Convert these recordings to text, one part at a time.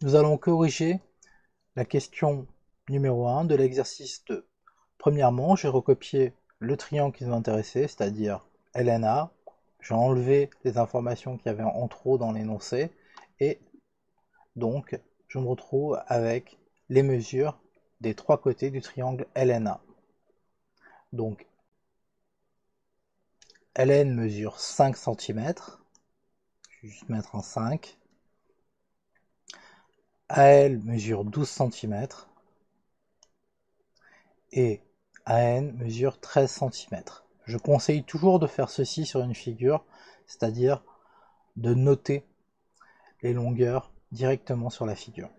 Nous allons corriger la question numéro 1 de l'exercice 2. Premièrement, j'ai recopié le triangle qui nous intéressait, c'est-à-dire LNA. J'ai enlevé les informations qu'il y avait en trop dans l'énoncé et donc je me retrouve avec les mesures des trois côtés du triangle LNA. Donc LN mesure 5 cm, je vais juste mettre un 5. AL mesure 12 cm et AN mesure 13 cm. Je conseille toujours de faire ceci sur une figure, c'est-à-dire de noter les longueurs directement sur la figure.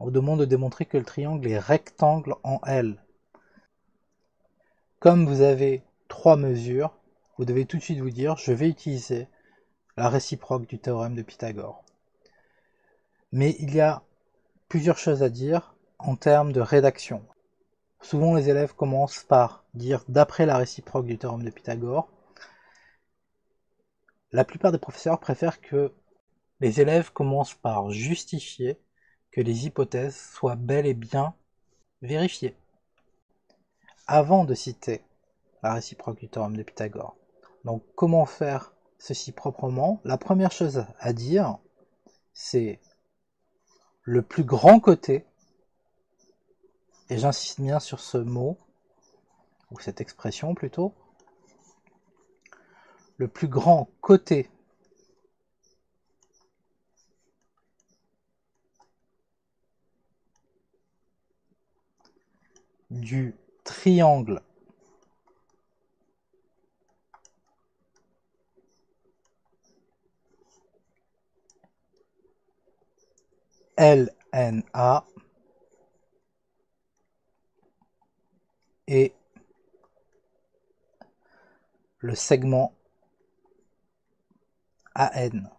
On vous demande de démontrer que le triangle est rectangle en L. Comme vous avez trois mesures, vous devez tout de suite vous dire je vais utiliser la réciproque du théorème de Pythagore. Mais il y a plusieurs choses à dire en termes de rédaction. Souvent les élèves commencent par dire d'après la réciproque du théorème de Pythagore. La plupart des professeurs préfèrent que les élèves commencent par justifier que les hypothèses soient bel et bien vérifiées avant de citer la réciproque du théorème de Pythagore. Donc comment faire ceci proprement? La première chose à dire, c'est le plus grand côté, et j'insiste bien sur ce mot, ou cette expression plutôt, le plus grand côté du triangle LNA est le segment AN.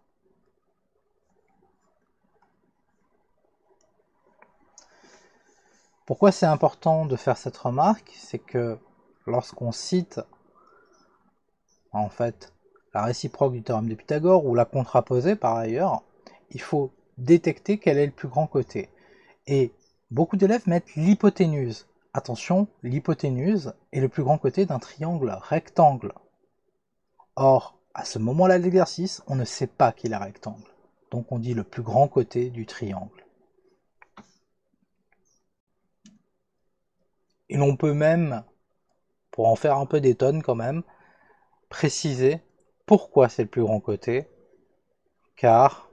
Pourquoi c'est important de faire cette remarque? C'est que lorsqu'on cite en fait la réciproque du théorème de Pythagore ou la contraposée par ailleurs, il faut détecter quel est le plus grand côté. Et beaucoup d'élèves mettent l'hypoténuse. Attention, l'hypoténuse est le plus grand côté d'un triangle rectangle. Or, à ce moment-là de l'exercice, on ne sait pas qu'il est rectangle. Donc on dit le plus grand côté du triangle. Et l'on peut même, pour en faire un peu des tonnes quand même, préciser pourquoi c'est le plus grand côté, car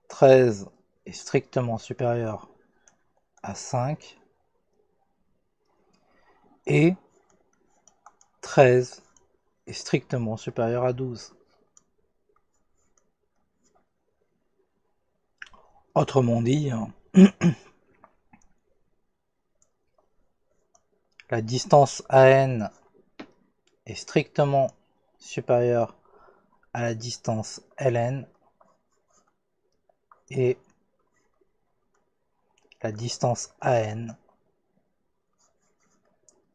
13 est strictement supérieur à 5 et 13 est strictement supérieur à 12. Autrement dit, la distance AN est strictement supérieure à la distance LN et la distance AN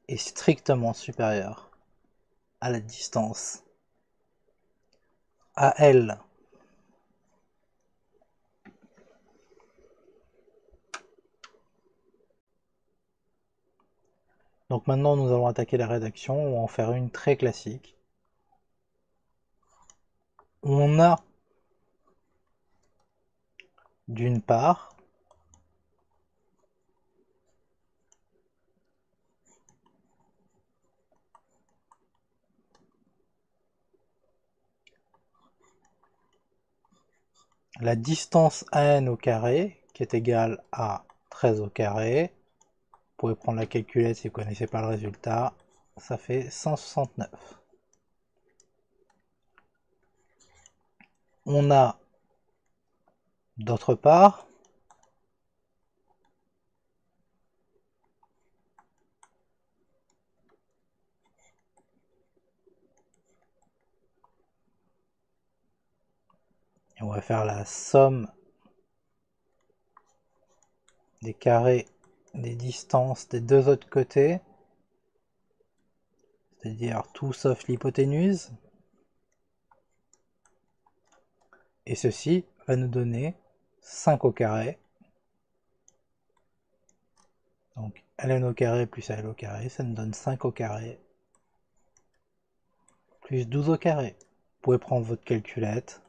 est strictement supérieure à la distance AL. Donc maintenant nous allons attaquer la rédaction, on va en faire une très classique. On a d'une part la distance AN au carré qui est égale à 13 au carré. Vous pouvez prendre la calculette si vous ne connaissez pas le résultat, ça fait 169. On a d'autre part et on va faire la somme des carrés des distances des deux autres côtés, c'est-à-dire tout sauf l'hypoténuse. Et ceci va nous donner 5 au carré. Donc ln au carré plus al au carré, ça nous donne 5 au carré plus 12 au carré. Vous pouvez prendre votre calculette.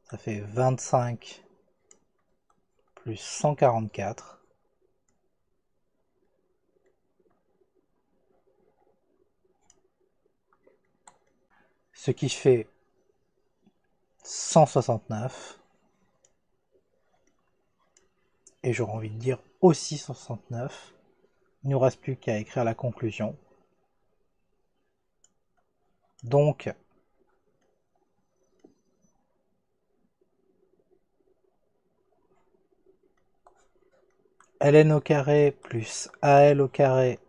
Ça fait 25 plus 144. Ce qui fait 169. Et j'aurais envie de dire aussi 169. Il ne nous reste plus qu'à écrire la conclusion. Donc, ln au carré plus al au carré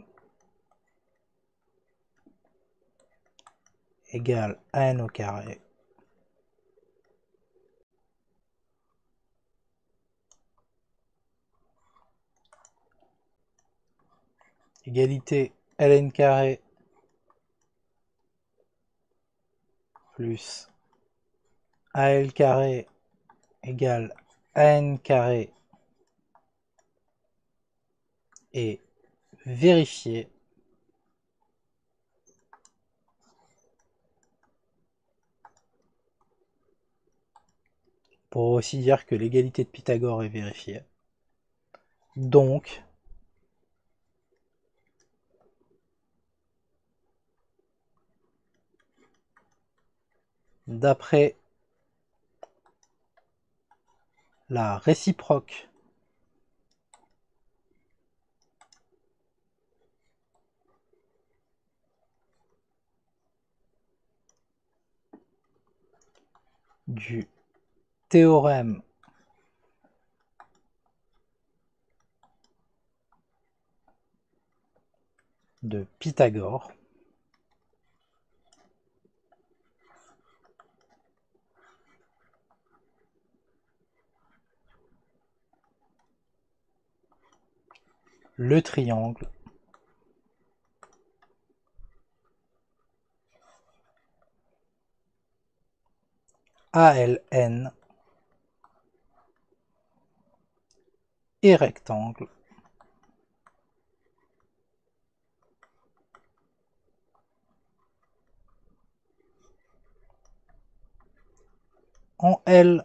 égale an au carré. Égalité ln carré plus al carré égale an carré et vérifier pour aussi dire que l'égalité de Pythagore est vérifiée. Donc, d'après la réciproque du théorème de Pythagore, le triangle ALN et rectangle en L